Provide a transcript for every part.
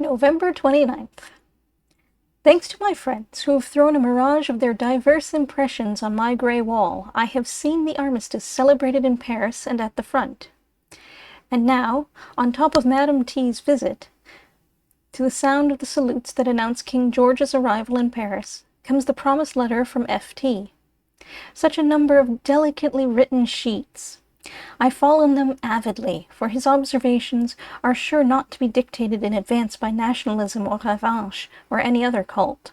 November 29th. Thanks to my friends who have thrown a mirage of their diverse impressions on my grey wall, I have seen the armistice celebrated in Paris and at the front. And now, on top of Madame T's visit, to the sound of the salutes that announce King George's arrival in Paris, comes the promised letter from F.T. Such a number of delicately written sheets. I follow them avidly, for his observations are sure not to be dictated in advance by nationalism or revanche or any other cult.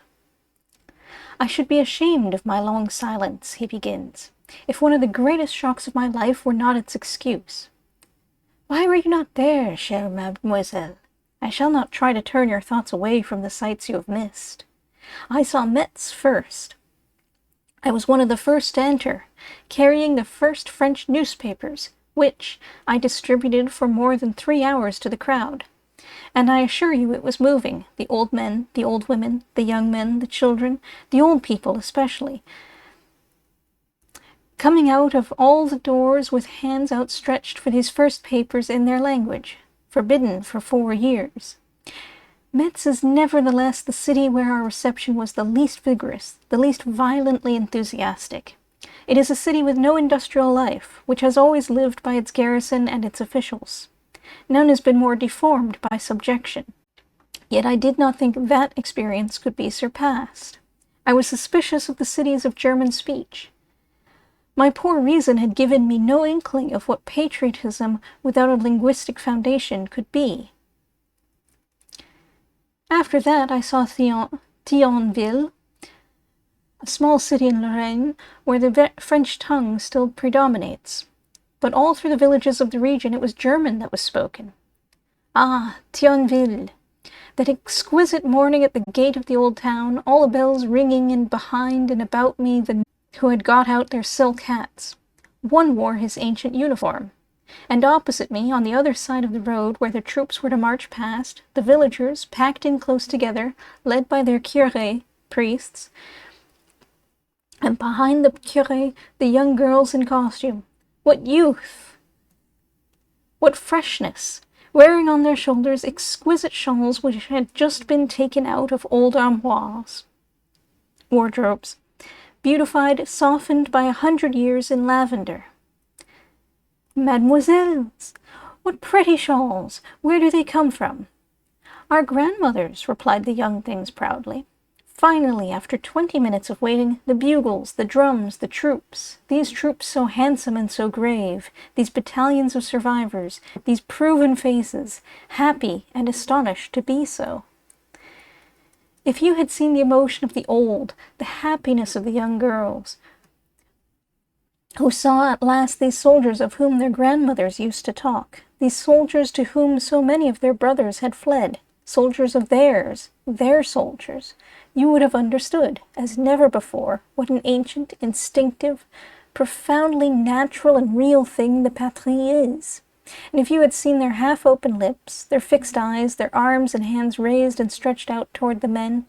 I should be ashamed of my long silence, he begins, if one of the greatest shocks of my life were not its excuse. Why were you not there, chère mademoiselle? I shall not try to turn your thoughts away from the sights you have missed. I saw Metz first. I was one of the first to enter, carrying the first French newspapers, which I distributed for more than 3 hours to the crowd. And I assure you it was moving, the old men, the old women, the young men, the children, the old people especially, coming out of all the doors with hands outstretched for these first papers in their language, forbidden for 4 years. Metz is nevertheless the city where our reception was the least vigorous, the least violently enthusiastic. It is a city with no industrial life, which has always lived by its garrison and its officials. None has been more deformed by subjection. Yet I did not think that experience could be surpassed. I was suspicious of the cities of German speech. My poor reason had given me no inkling of what patriotism without a linguistic foundation could be. After that I saw Thionville, a small city in Lorraine where the French tongue still predominates. But all through the villages of the region it was German that was spoken. Ah, Thionville! That exquisite morning at the gate of the old town, all the bells ringing, and behind and about me the who had got out their silk hats. One wore his ancient uniform. And opposite me, on the other side of the road where the troops were to march past, the villagers, packed in close together, led by their curé, priests, and behind the curé, the young girls in costume. What youth! What freshness! Wearing on their shoulders exquisite shawls which had just been taken out of old armoires, wardrobes, beautified, softened by 100 years in lavender. Mademoiselles, what pretty shawls! Where do they come from? Our grandmothers, replied the young things proudly. Finally, after 20 minutes of waiting, the bugles, the drums, the troops, these troops so handsome and so grave, these battalions of survivors, these proven faces, happy and astonished to be so. If you had seen the emotion of the old, the happiness of the young girls, who saw at last these soldiers of whom their grandmothers used to talk, these soldiers to whom so many of their brothers had fled, soldiers of theirs, their soldiers, you would have understood, as never before, what an ancient, instinctive, profoundly natural and real thing the patrie is. And if you had seen their half-open lips, their fixed eyes, their arms and hands raised and stretched out toward the men,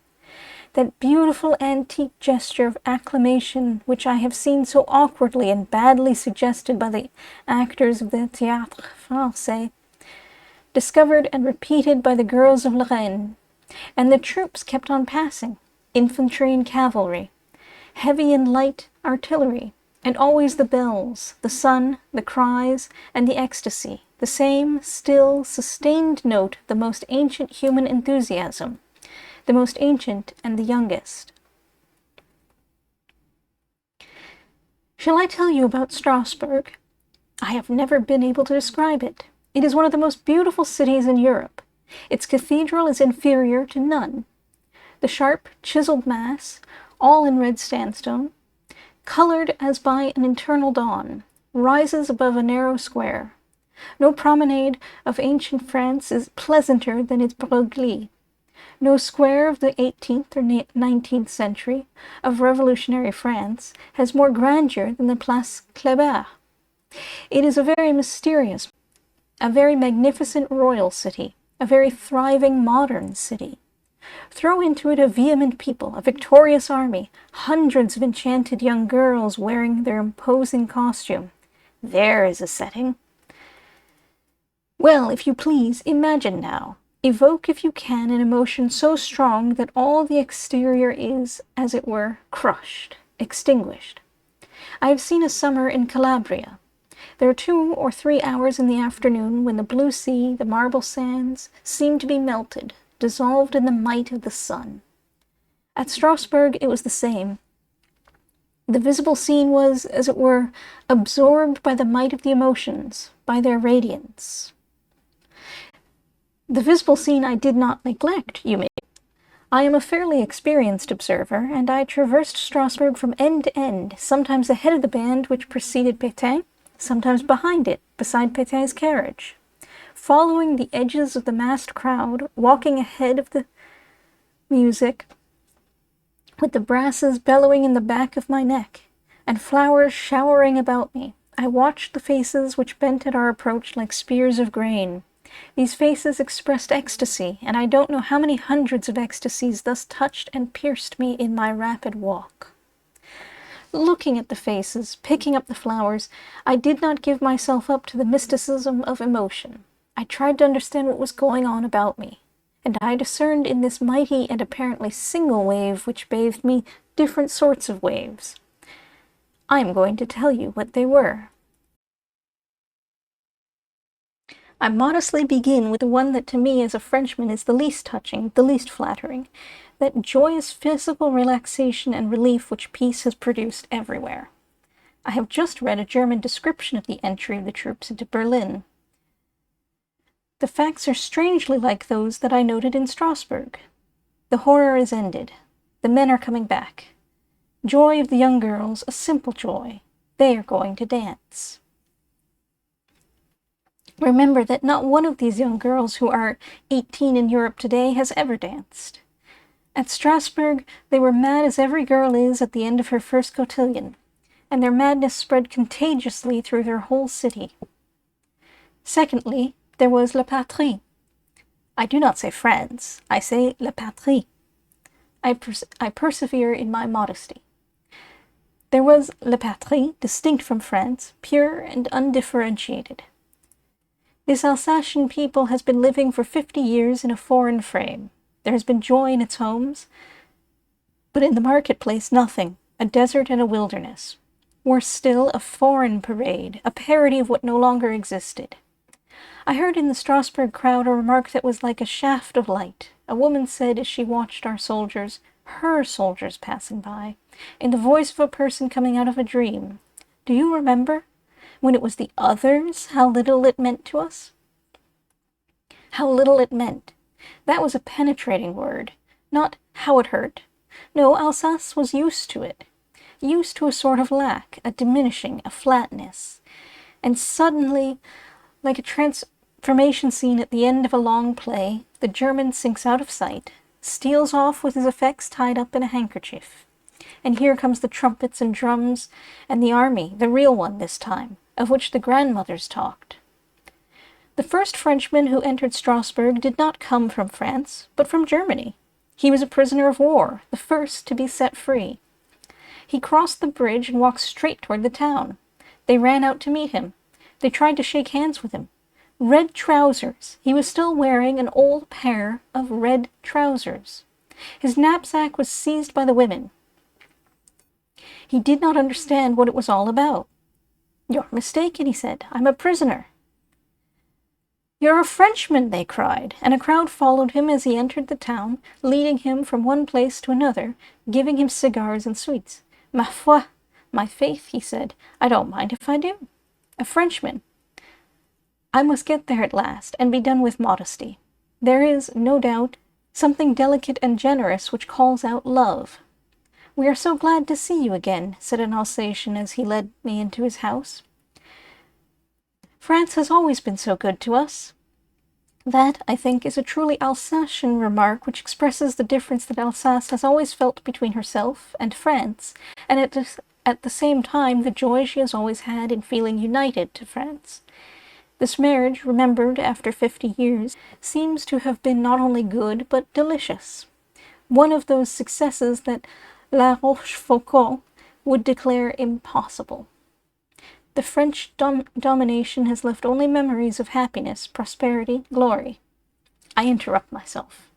that beautiful antique gesture of acclamation which I have seen so awkwardly and badly suggested by the actors of the Théâtre Français, discovered and repeated by the girls of Lorraine, and the troops kept on passing, infantry and cavalry, heavy and light artillery, and always the bells, the sun, the cries, and the ecstasy, the same still, sustained note of the most ancient human enthusiasm, the most ancient and the youngest. Shall I tell you about Strasbourg? I have never been able to describe it. It is one of the most beautiful cities in Europe. Its cathedral is inferior to none. The sharp, chiseled mass, all in red sandstone, colored as by an eternal dawn, rises above a narrow square. No promenade of ancient France is pleasanter than its Broglie. No square of the 18th or 19th century of revolutionary France has more grandeur than the Place Kléber. It is a very mysterious, a very magnificent royal city, a very thriving modern city. Throw into it a vehement people, a victorious army, hundreds of enchanted young girls wearing their imposing costume. There is a setting. Well, if you please, imagine now, Evoke, if you can, an emotion so strong that all the exterior is, as it were, crushed, extinguished. I have seen a summer in Calabria. There are 2 or 3 hours in the afternoon when the blue sea, the marble sands, seem to be melted, dissolved in the might of the sun. At Strasbourg it was the same. The visible scene was, as it were, absorbed by the might of the emotions, by their radiance. The visible scene I did not neglect, you may. I am a fairly experienced observer, and I traversed Strasbourg from end to end, sometimes ahead of the band which preceded Pétain, sometimes behind it, beside Pétain's carriage, following the edges of the massed crowd, walking ahead of the music, with the brasses bellowing in the back of my neck, and flowers showering about me. I watched the faces which bent at our approach like spears of grain. These faces expressed ecstasy, and I don't know how many hundreds of ecstasies thus touched and pierced me in my rapid walk. Looking at the faces, picking up the flowers, I did not give myself up to the mysticism of emotion. I tried to understand what was going on about me, and I discerned in this mighty and apparently single wave which bathed me different sorts of waves. I am going to tell you what they were. I modestly begin with the one that to me as a Frenchman is the least touching, the least flattering, that joyous physical relaxation and relief which peace has produced everywhere. I have just read a German description of the entry of the troops into Berlin. The facts are strangely like those that I noted in Strasbourg. The horror is ended. The men are coming back. Joy of the young girls, a simple joy. They are going to dance. Remember that not one of these young girls who are 18 in Europe today has ever danced. At Strasbourg, they were mad as every girl is at the end of her first cotillion, and their madness spread contagiously through their whole city. Secondly, there was la patrie. I do not say France, I say la patrie. I persevere in my modesty. There was la patrie, distinct from France, pure and undifferentiated. This Alsatian people has been living for 50 years in a foreign frame. There has been joy in its homes, but in the marketplace nothing, a desert and a wilderness. Worse still, a foreign parade, a parody of what no longer existed. I heard in the Strasbourg crowd a remark that was like a shaft of light. A woman said as she watched our soldiers, her soldiers passing by, in the voice of a person coming out of a dream, "Do you remember? When it was the others, how little it meant to us?" How little it meant. That was a penetrating word, not how it hurt. No, Alsace was used to it, used to a sort of lack, a diminishing, a flatness. And suddenly, like a transformation scene at the end of a long play, the German sinks out of sight, steals off with his effects tied up in a handkerchief. And here comes the trumpets and drums, and the army, the real one this time, of which the grandmothers talked. The first Frenchman who entered Strasbourg did not come from France, but from Germany. He was a prisoner of war, the first to be set free. He crossed the bridge and walked straight toward the town. They ran out to meet him. They tried to shake hands with him. Red trousers. He was still wearing an old pair of red trousers. His knapsack was seized by the women. He did not understand what it was all about. "You're mistaken," he said. "I'm a prisoner." "You're a Frenchman," they cried, and a crowd followed him as he entered the town, leading him from one place to another, giving him cigars and sweets. "Ma foi, my faith," he said, "I don't mind if I do. A Frenchman. I must get there at last, and be done with modesty. There is, no doubt, something delicate and generous which calls out love. We are so glad to see you again," said an Alsatian as he led me into his house. "France has always been so good to us." That, I think, is a truly Alsatian remark which expresses the difference that Alsace has always felt between herself and France, and at the same time the joy she has always had in feeling united to France. This marriage, remembered after 50 years, seems to have been not only good but delicious. One of those successes that La Rochefoucauld would declare impossible. The French domination has left only memories of happiness, prosperity, glory. I interrupt myself.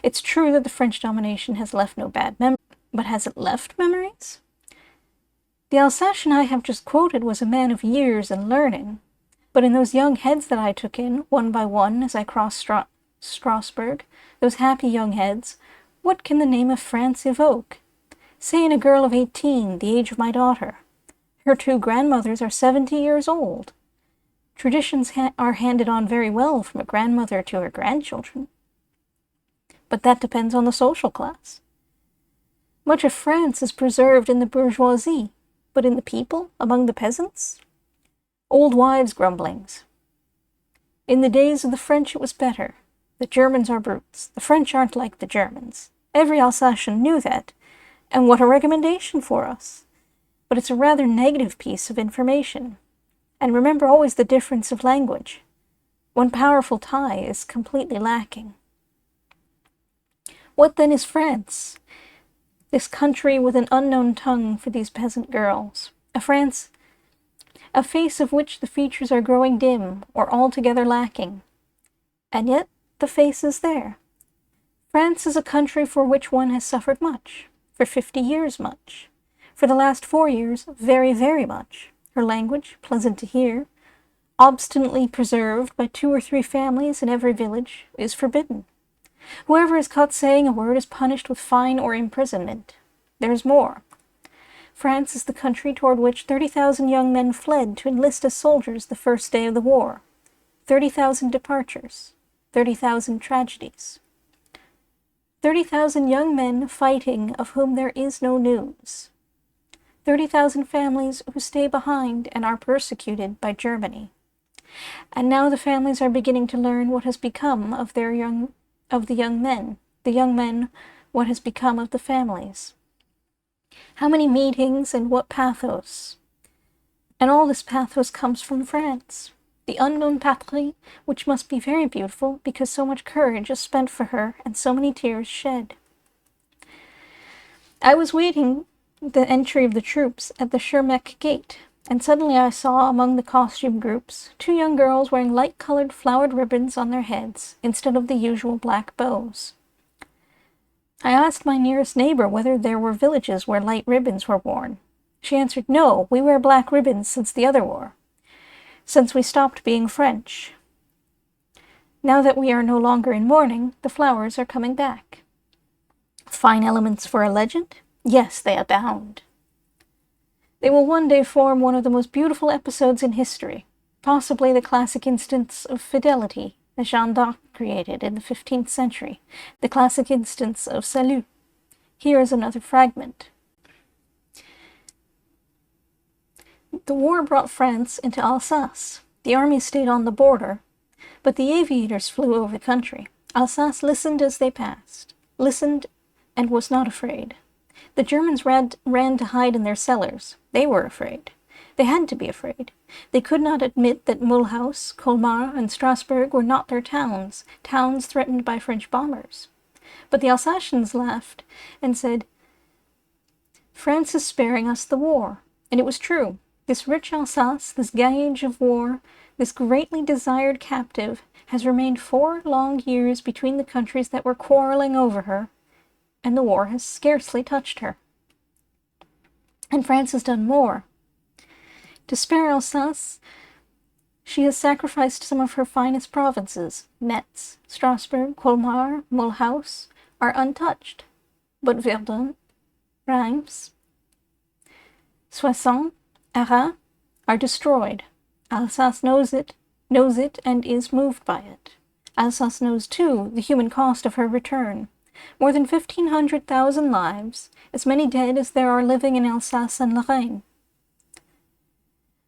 It's true that the French domination has left no bad memories, but has it left memories? The Alsatian I have just quoted was a man of years and learning, but in those young heads that I took in, one by one, as I crossed Strasbourg, those happy young heads, what can the name of France evoke? Say in a girl of 18, the age of my daughter. Her two grandmothers are 70 years old. Traditions are handed on very well from a grandmother to her grandchildren. But that depends on the social class. Much of France is preserved in the bourgeoisie, but in the people, among the peasants? Old wives' grumblings. In the days of the French it was better. The Germans are brutes. The French aren't like the Germans. Every Alsatian knew that, and what a recommendation for us. But it's a rather negative piece of information. And remember always the difference of language. One powerful tie is completely lacking. What then is France? This country with an unknown tongue for these peasant girls. A France, a face of which the features are growing dim or altogether lacking. And yet the face is there. France is a country for which one has suffered much. For 50 years much. For the last 4 years, very, very much. Her language, pleasant to hear, obstinately preserved by 2 or 3 families in every village, is forbidden. Whoever is caught saying a word is punished with fine or imprisonment. There is more. France is the country toward which 30,000 young men fled to enlist as soldiers the first day of the war. 30,000 departures. 30,000 tragedies. 30,000 young men fighting of whom there is no news. 30,000 families who stay behind and are persecuted by Germany. And now the families are beginning to learn what has become of the young men, what has become of the families. How many meetings and what pathos. And all this pathos comes from France, the unknown patrie, which must be very beautiful because so much courage is spent for her and so many tears shed. I was waiting the entry of the troops at the Schirmeck gate, and suddenly I saw among the costume groups 2 young girls wearing light-colored flowered ribbons on their heads instead of the usual black bows. I asked my nearest neighbor whether there were villages where light ribbons were worn. She answered, "No, we wear black ribbons since the other war, since we stopped being French. Now that we are no longer in mourning, the flowers are coming back." Fine elements for a legend? Yes, they abound. They will one day form one of the most beautiful episodes in history, possibly the classic instance of fidelity that Jeanne d'Arc created in the 15th century, the classic instance of salut. Here is another fragment. The war brought France into Alsace. The army stayed on the border, but the aviators flew over the country. Alsace listened as they passed, listened and was not afraid. The Germans ran to hide in their cellars. They were afraid. They had to be afraid. They could not admit that Mulhouse, Colmar, and Strasbourg were not their towns, towns threatened by French bombers. But the Alsatians laughed and said, "France is sparing us the war." And it was true. This rich Alsace, this gauge of war, this greatly desired captive, has remained 4 long years between the countries that were quarreling over her, and the war has scarcely touched her. And France has done more. To spare Alsace, she has sacrificed some of her finest provinces. Metz, Strasbourg, Colmar, Mulhouse are untouched. But Verdun, Reims, Soissons, Arras are destroyed. Alsace knows it, and is moved by it. Alsace knows, too, the human cost of her return. More than 1,500,000 lives, as many dead as there are living in Alsace and Lorraine.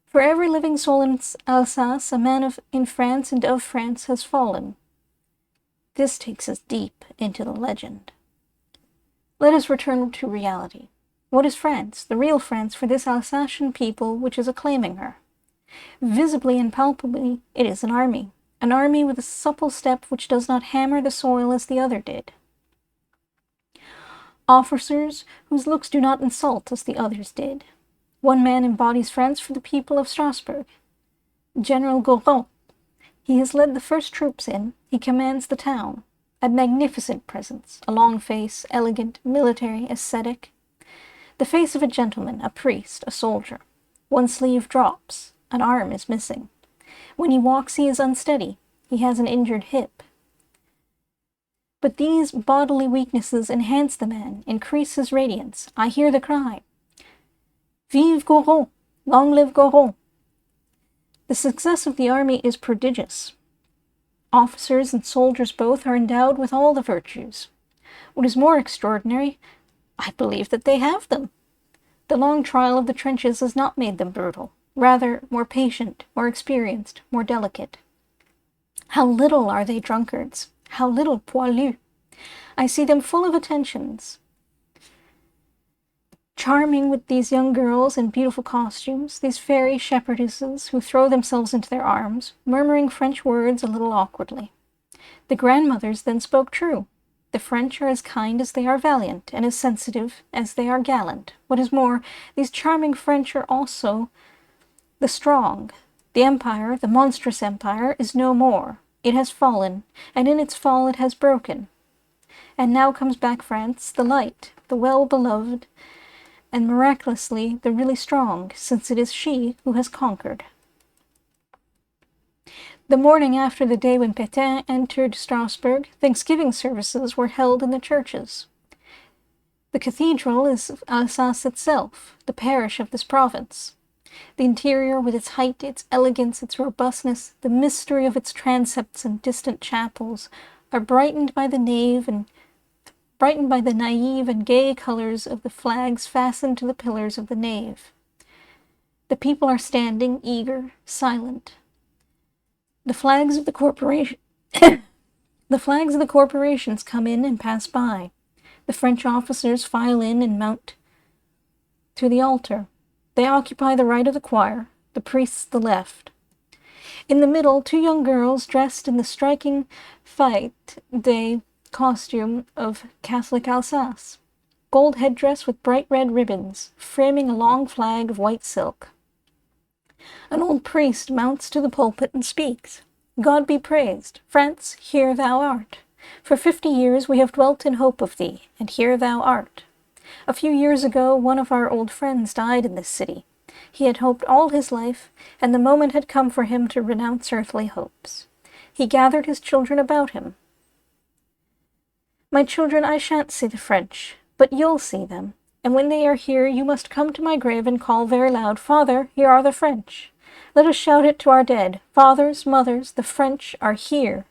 For every living soul in Alsace, a man in France and of France has fallen. This takes us deep into the legend. Let us return to reality. What is France, the real France, for this Alsatian people which is acclaiming her? Visibly and palpably, it is an army with a supple step which does not hammer the soil as the other did. Officers whose looks do not insult as the others did. One man embodies France for the people of Strasbourg. General Goron. He has led the first troops in. He commands the town, a magnificent presence, a long face, elegant, military, ascetic. The face of a gentleman, a priest, a soldier. One sleeve drops, an arm is missing. When he walks he is unsteady, he has an injured hip. But these bodily weaknesses enhance the man, increase his radiance. I hear the cry, "Vive Goron! Long live Goron!" The success of the army is prodigious. Officers and soldiers both are endowed with all the virtues. What is more extraordinary, I believe that they have them. The long trial of the trenches has not made them brutal, rather more patient, more experienced, more delicate. How little are they drunkards, how little poilus. I see them full of attentions, charming with these young girls in beautiful costumes, these fairy shepherdesses who throw themselves into their arms, murmuring French words a little awkwardly. The grandmothers then spoke true. The French are as kind as they are valiant, and as sensitive as they are gallant. What is more, these charming French are also the strong. The empire, the monstrous empire, is no more. It has fallen, and in its fall it has broken. And now comes back France, the light, the well-beloved, and miraculously the really strong, since it is she who has conquered. The morning after the day when Pétain entered Strasbourg, Thanksgiving services were held in the churches. The cathedral is Alsace itself, the parish of this province. The interior, with its height, its elegance, its robustness, the mystery of its transepts and distant chapels, are brightened by the naive and gay colors of the flags fastened to the pillars of the nave. The people are standing, eager, silent. The flags of the corporations come in and pass by. The French officers file in and mount to the altar. They occupy the right of the choir, the priests the left. In the middle, two young girls dressed in the striking fête day costume of Catholic Alsace, gold headdress with bright red ribbons, framing a long flag of white silk. An old priest mounts to the pulpit and speaks. God be praised. France, here thou art. For 50 years we have dwelt in hope of thee, and here thou art. A few years ago one of our old friends died in this city. He had hoped all his life, and the moment had come for him to renounce earthly hopes. He gathered his children about him. My children, I shan't see the French, but you'll see them. And when they are here, you must come to my grave and call very loud, Father, here are the French. Let us shout it to our dead. Fathers, mothers, the French are here.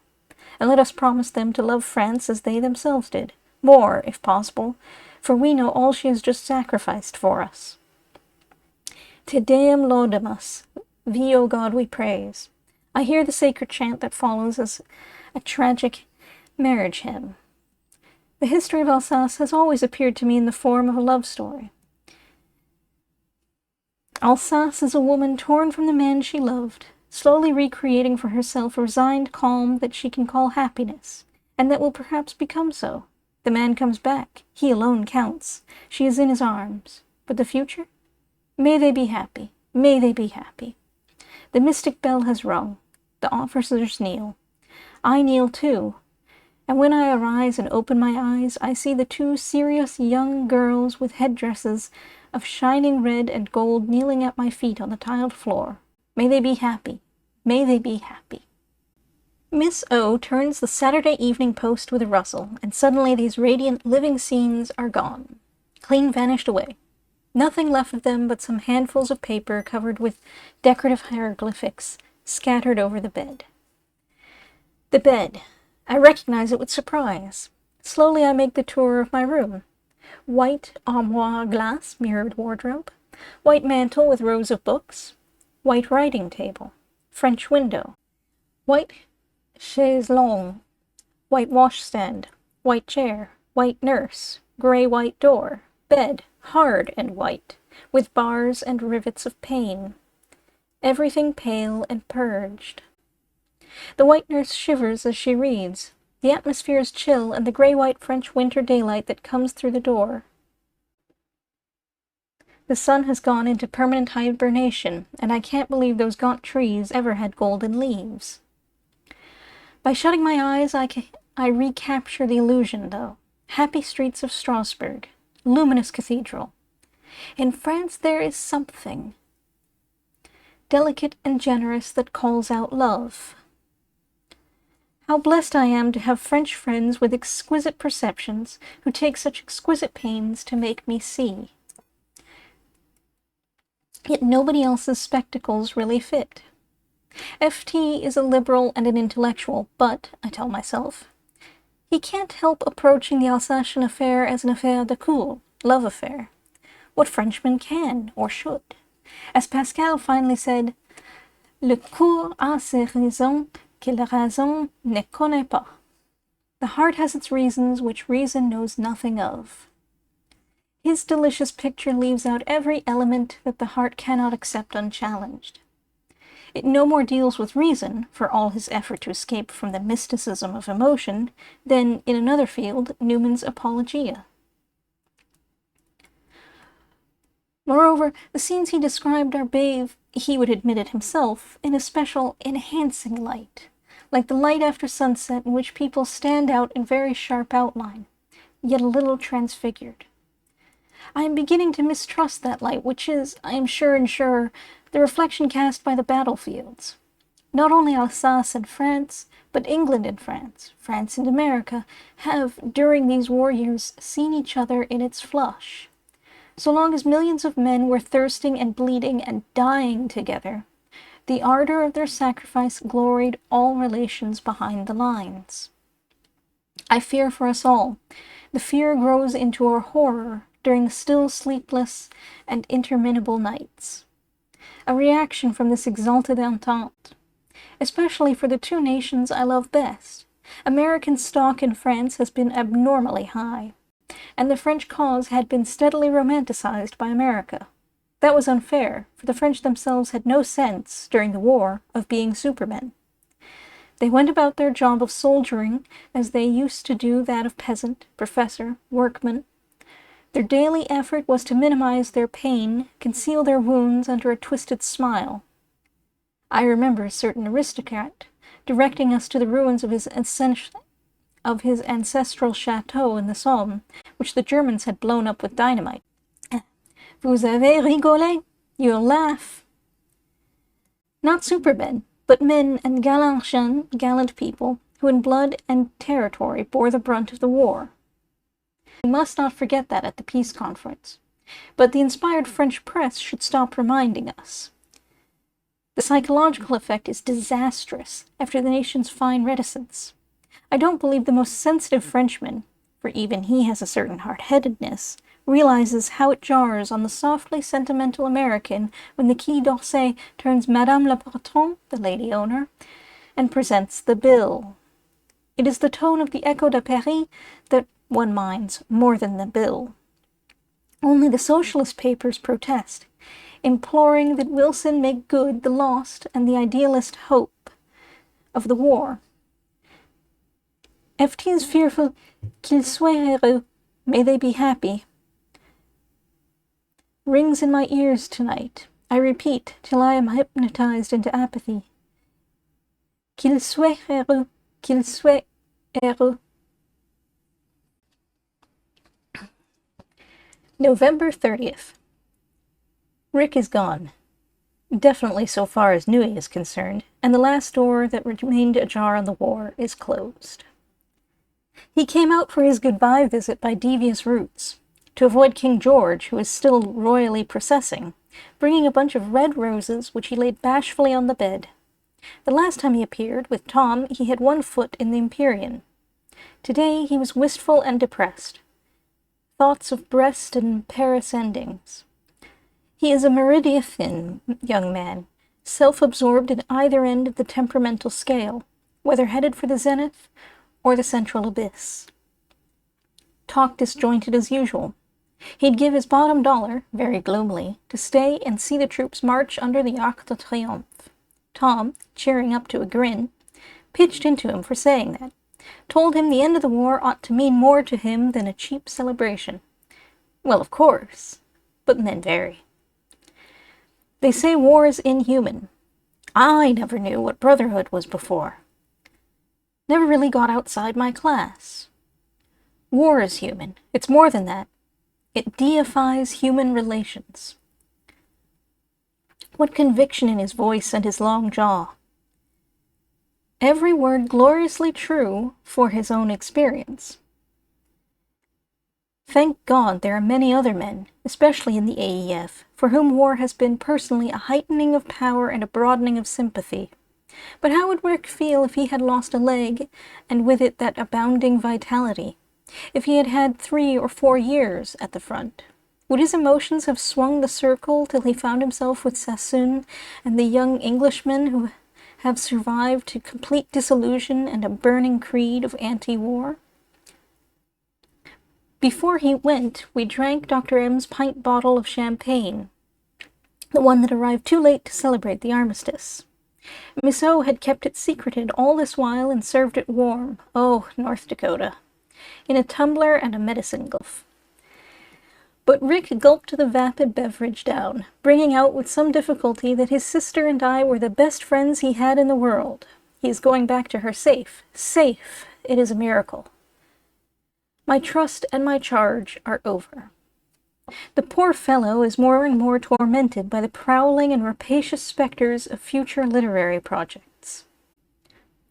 And let us promise them to love France as they themselves did. More, if possible, for we know all she has just sacrificed for us. Te Deum laudamus. Thee, O God, we praise. I hear the sacred chant that follows as a tragic marriage hymn. The history of Alsace has always appeared to me in the form of a love story. Alsace is a woman torn from the man she loved, slowly recreating for herself a resigned calm that she can call happiness, and that will perhaps become so. The man comes back. He alone counts. She is in his arms. But the future? May they be happy. May they be happy. The mystic bell has rung. The officers kneel. I kneel too. And when I arise and open my eyes, I see the two serious young girls with headdresses of shining red and gold kneeling at my feet on the tiled floor. May they be happy. May they be happy. Miss O turns the Saturday Evening Post with a rustle, and suddenly these radiant living scenes are gone, clean vanished away. Nothing left of them but some handfuls of paper covered with decorative hieroglyphics scattered over the bed. The bed. I recognize it with surprise. Slowly I make the tour of my room. White armoire glass mirrored wardrobe, white mantel with rows of books, white writing table, French window, white chaise longue, white washstand, white chair, white nurse, gray-white door, bed, hard and white, with bars and rivets of pain. Everything pale and purged. The white nurse shivers as she reads. The atmosphere is chill, and the gray-white French winter daylight that comes through the door. The sun has gone into permanent hibernation, and I can't believe those gaunt trees ever had golden leaves. By shutting my eyes, I recapture the illusion, though. Happy streets of Strasbourg, luminous cathedral. In France there is something delicate and generous that calls out love. How blessed I am to have French friends with exquisite perceptions who take such exquisite pains to make me see. Yet nobody else's spectacles really fit. F.T. is a liberal and an intellectual, but, I tell myself, he can't help approaching the Alsatian affair as an affaire de coeur, love affair. What Frenchman can, or should? As Pascal finally said, Le coeur a ses raisons que la raison ne connaît pas. The heart has its reasons which reason knows nothing of. His delicious picture leaves out every element that the heart cannot accept unchallenged. It no more deals with reason, for all his effort to escape from the mysticism of emotion, than, in another field, Newman's Apologia. Moreover, the scenes he described are bathed, he would admit it himself, in a special enhancing light, like the light after sunset in which people stand out in very sharp outline, yet a little transfigured. I am beginning to mistrust that light, which is, I am sure and surer, the reflection cast by the battlefields. Not only Alsace and France, but England and France, France and America, have, during these war years, seen each other in its flush. So long as millions of men were thirsting and bleeding and dying together, the ardor of their sacrifice gloried all relations behind the lines. I fear for us all. The fear grows into a horror during the still sleepless and interminable nights. A reaction from this exalted entente, especially for the two nations I love best. American stock in France has been abnormally high, and the French cause had been steadily romanticized by America. That was unfair, for the French themselves had no sense, during the war, of being supermen. They went about their job of soldiering as they used to do that of peasant, professor, workman. Their daily effort was to minimize their pain, conceal their wounds under a twisted smile. I remember a certain aristocrat directing us to the ruins of his ancestral chateau in the Somme, which the Germans had blown up with dynamite. Vous avez rigolé? You'll laugh. Not supermen, but men and gallant people, who in blood and territory bore the brunt of the war. We must not forget that at the peace conference. But the inspired French press should stop reminding us. The psychological effect is disastrous after the nation's fine reticence. I don't believe the most sensitive Frenchman, for even he has a certain hard-headedness, realizes how it jars on the softly sentimental American when the Quai d'Orsay turns Madame la Patronne, the lady owner, and presents the bill. It is the tone of the Echo de Paris that one minds more than the bill. Only the socialist papers protest, imploring that Wilson make good the lost and the idealist hope of the war. F.T. is fearful qu'ils soient heureux, may they be happy, rings in my ears tonight. I repeat, till I am hypnotized into apathy. Qu'ils soient heureux, qu'ils soient heureux. November 30th. Rick is gone. Definitely so far as Nui is concerned, and the last door that remained ajar on the war is closed. He came out for his goodbye visit by devious routes, to avoid King George, who is still royally processing, bringing a bunch of red roses which he laid bashfully on the bed. The last time he appeared, with Tom, he had one foot in the Empyrean. Today he was wistful and depressed. Thoughts of Brest and Paris endings. He is a meridian young man, self-absorbed at either end of the temperamental scale, whether headed for the zenith or the central abyss. Talk disjointed as usual. He'd give his bottom dollar, very gloomily, to stay and see the troops march under the Arc de Triomphe. Tom, cheering up to a grin, pitched into him for saying that, told him the end of the war ought to mean more to him than a cheap celebration. Well, of course, but men vary. They say war is inhuman. I never knew what brotherhood was before. never really got outside my class. War is human. It's more than that. It deifies human relations. What conviction in his voice and his long jaw. Every word gloriously true for his own experience. Thank God there are many other men, especially in the AEF, for whom war has been personally a heightening of power and a broadening of sympathy. But how would Rick feel if he had lost a leg, and with it that abounding vitality? If he had had 3 or 4 years at the front? Would his emotions have swung the circle till he found himself with Sassoon and the young Englishmen who have survived to complete disillusion and a burning creed of anti-war? Before he went, we drank Dr. M's pint bottle of champagne, the one that arrived too late to celebrate the armistice. Miss O had kept it secreted all this while and served it warm, oh, North Dakota, in a tumbler and a medicine gulf. But Rick gulped the vapid beverage down, bringing out with some difficulty that his sister and I were the best friends he had in the world. He is going back to her safe. Safe! It is a miracle. My trust and my charge are over. The poor fellow is more and more tormented by the prowling and rapacious specters of future literary projects.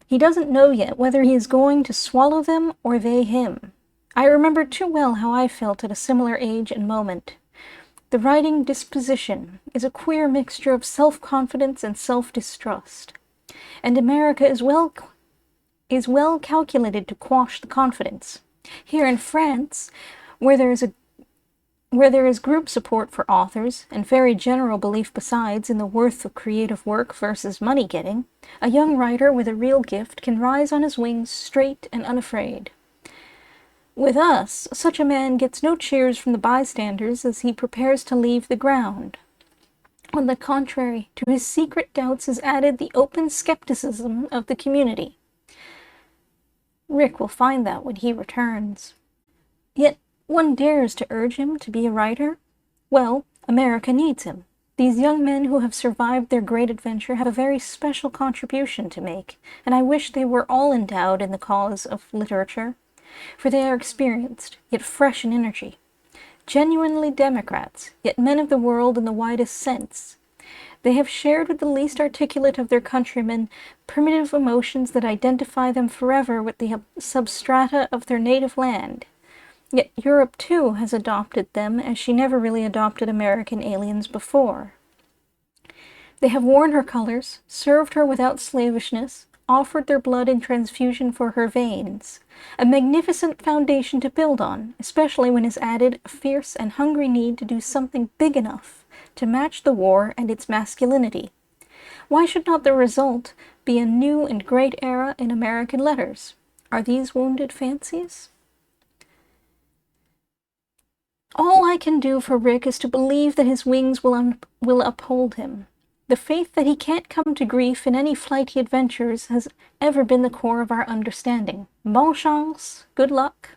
He doesn't know yet whether he is going to swallow them or they him. I remember too well how I felt at a similar age and moment. The writing disposition is a queer mixture of self-confidence and self-distrust, and America is well calculated to quash the confidence. Here in France, where there is group support for authors, and very general belief besides in the worth of creative work versus money-getting, a young writer with a real gift can rise on his wings straight and unafraid. With us, such a man gets no cheers from the bystanders as he prepares to leave the ground. On the contrary, to his secret doubts is added the open skepticism of the community. Rick will find that when he returns. Yet one dares to urge him to be a writer? Well, America needs him. These young men who have survived their great adventure have a very special contribution to make, and I wish they were all endowed in the cause of literature, for they are experienced, yet fresh in energy. Genuinely Democrats, yet men of the world in the widest sense. They have shared with the least articulate of their countrymen primitive emotions that identify them forever with the substrata of their native land. Yet Europe, too, has adopted them as she never really adopted American aliens before. They have worn her colors, served her without slavishness, offered their blood in transfusion for her veins, a magnificent foundation to build on, especially when is added a fierce and hungry need to do something big enough to match the war and its masculinity. Why should not the result be a new and great era in American letters? Are these wounded fancies? All I can do for Rick is to believe that his wings will uphold him. The faith that he can't come to grief in any flight he adventures has ever been the core of our understanding. Bonne chance, good luck.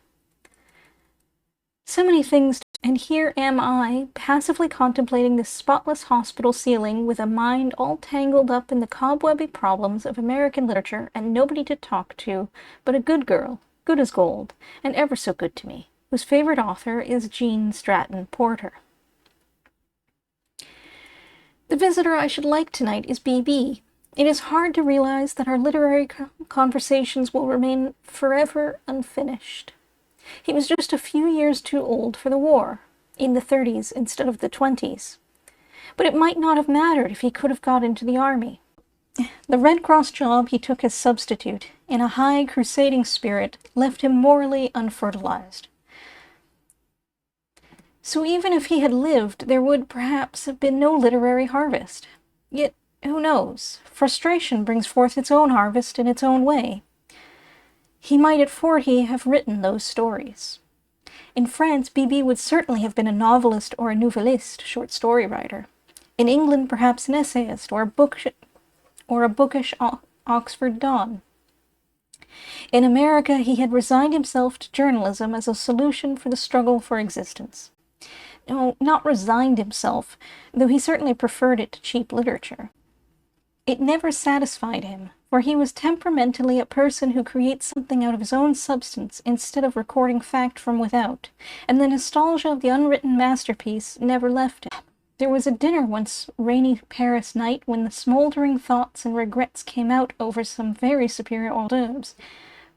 So many things, and here am I, passively contemplating this spotless hospital ceiling with a mind all tangled up in the cobwebby problems of American literature and nobody to talk to but a good girl, good as gold, and ever so good to me, whose favorite author is Jean Stratton Porter. The visitor I should like tonight is B.B. It is hard to realize that our literary conversations will remain forever unfinished. He was just a few years too old for the war, in the 30s instead of the 20s. But it might not have mattered if he could have got into the army. The Red Cross job he took as substitute, in a high crusading spirit, left him morally unfertilized. So even if he had lived, there would perhaps have been no literary harvest. Yet, who knows? Frustration brings forth its own harvest in its own way. He might at 40 have written those stories. In France, B.B. would certainly have been a novelist or a nouvelliste, short story writer. In England, perhaps an essayist or a bookish Oxford Don. In America, he had resigned himself to journalism as a solution for the struggle for existence. No, not resigned himself, though he certainly preferred it to cheap literature. It never satisfied him, where he was temperamentally a person who creates something out of his own substance instead of recording fact from without, and the nostalgia of the unwritten masterpiece never left it. There was a dinner once rainy Paris night when the smoldering thoughts and regrets came out over some very superior hors d'oeuvres,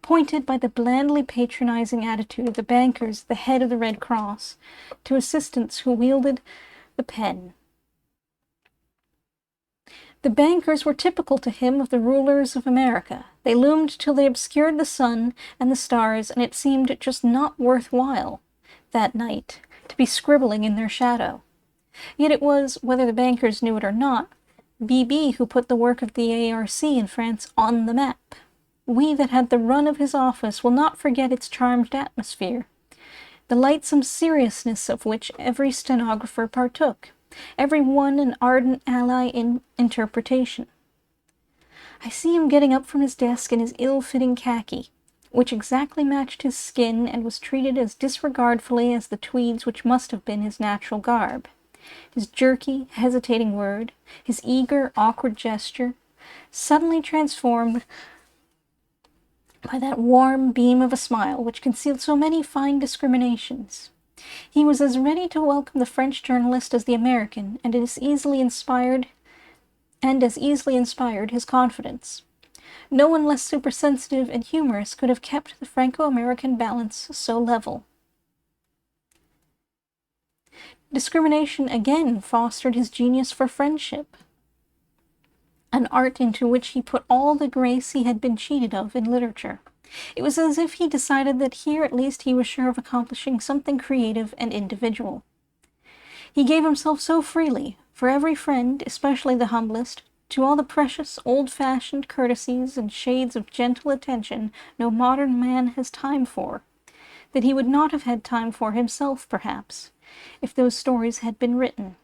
pointed by the blandly patronizing attitude of the bankers at the head of the Red Cross, to assistants who wielded the pen. The bankers were typical to him of the rulers of America. They loomed till they obscured the sun and the stars, and it seemed just not worthwhile, that night, to be scribbling in their shadow. Yet it was, whether the bankers knew it or not, BB who put the work of the ARC in France on the map. We that had the run of his office will not forget its charmed atmosphere, the lightsome seriousness of which every stenographer partook, every one an ardent ally in interpretation. I see him getting up from his desk in his ill-fitting khaki, which exactly matched his skin and was treated as disregardfully as the tweeds which must have been his natural garb. His jerky, hesitating word, his eager, awkward gesture, suddenly transformed by that warm beam of a smile which concealed so many fine discriminations. He was as ready to welcome the French journalist as the American, and as easily inspired his confidence. No one less supersensitive and humorous could have kept the Franco-American balance so level. Discrimination again fostered his genius for friendship, an art into which he put all the grace he had been cheated of in literature. It was as if he decided that here at least he was sure of accomplishing something creative and individual. He gave himself so freely, for every friend, especially the humblest, to all the precious, old-fashioned courtesies and shades of gentle attention no modern man has time for, that he would not have had time for himself, perhaps, if those stories had been written.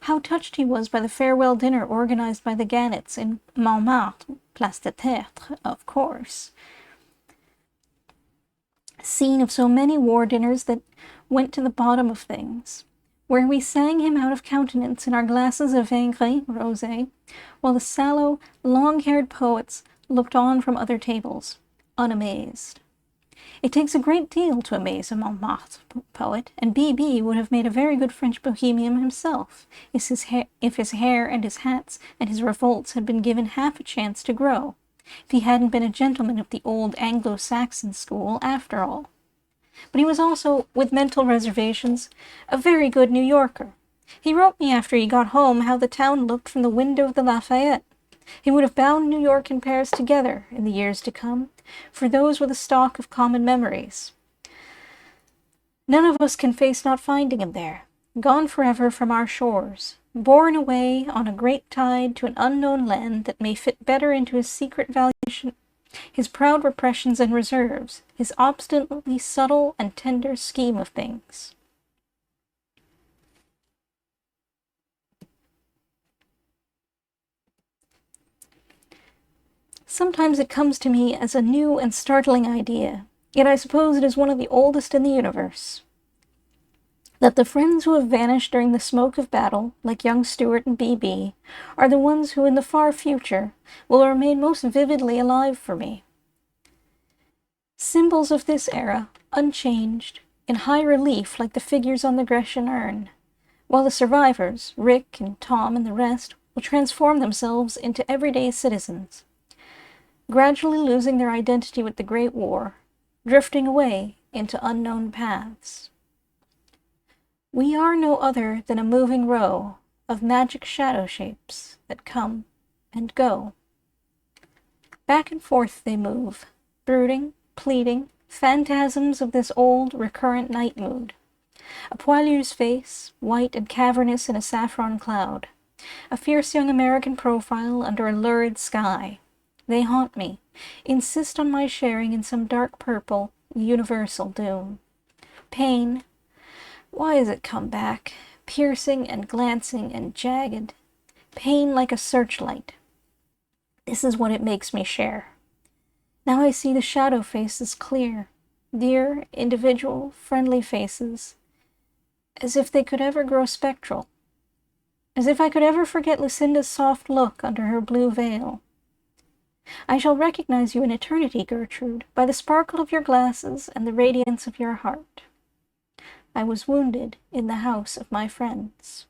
How touched he was by the farewell dinner organized by the Gannets in Montmartre, Place de Tertre, of course. Scene of so many war dinners that went to the bottom of things, where we sang him out of countenance in our glasses of vin gris, rosé, while the sallow, long-haired poets looked on from other tables, unamazed. It takes a great deal to amaze a Montmartre poet, and B.B. would have made a very good French bohemian himself, if his hair and his hats and his revolts had been given half a chance to grow, if he hadn't been a gentleman of the old Anglo-Saxon school after all. But he was also, with mental reservations, a very good New Yorker. He wrote me after he got home how the town looked from the window of the Lafayette. He would have bound New York and Paris together in the years to come, for those were the stock of common memories. None of us can face not finding him there, gone forever from our shores, borne away on a great tide to an unknown land that may fit better into his secret valuation, his proud repressions and reserves, his obstinately subtle and tender scheme of things. Sometimes it comes to me as a new and startling idea, yet I suppose it is one of the oldest in the universe, that the friends who have vanished during the smoke of battle, like young Stuart and B.B., are the ones who in the far future will remain most vividly alive for me. Symbols of this era, unchanged, in high relief like the figures on the Grecian urn, while the survivors, Rick and Tom and the rest, will transform themselves into everyday citizens, gradually losing their identity with the Great War, drifting away into unknown paths. We are no other than a moving row of magic shadow shapes that come and go. Back and forth they move, brooding, pleading, phantasms of this old, recurrent night mood. A poilure's face, white and cavernous in a saffron cloud. A fierce young American profile under a lurid sky. They haunt me, insist on my sharing in some dark purple, universal doom. Pain. Why has it come back, piercing and glancing and jagged? Pain like a searchlight. This is what it makes me share. Now I see the shadow faces clear, dear, individual, friendly faces, as if they could ever grow spectral, as if I could ever forget Lucinda's soft look under her blue veil. I shall recognize you in eternity, Gertrude, by the sparkle of your glasses and the radiance of your heart. I was wounded in the house of my friends.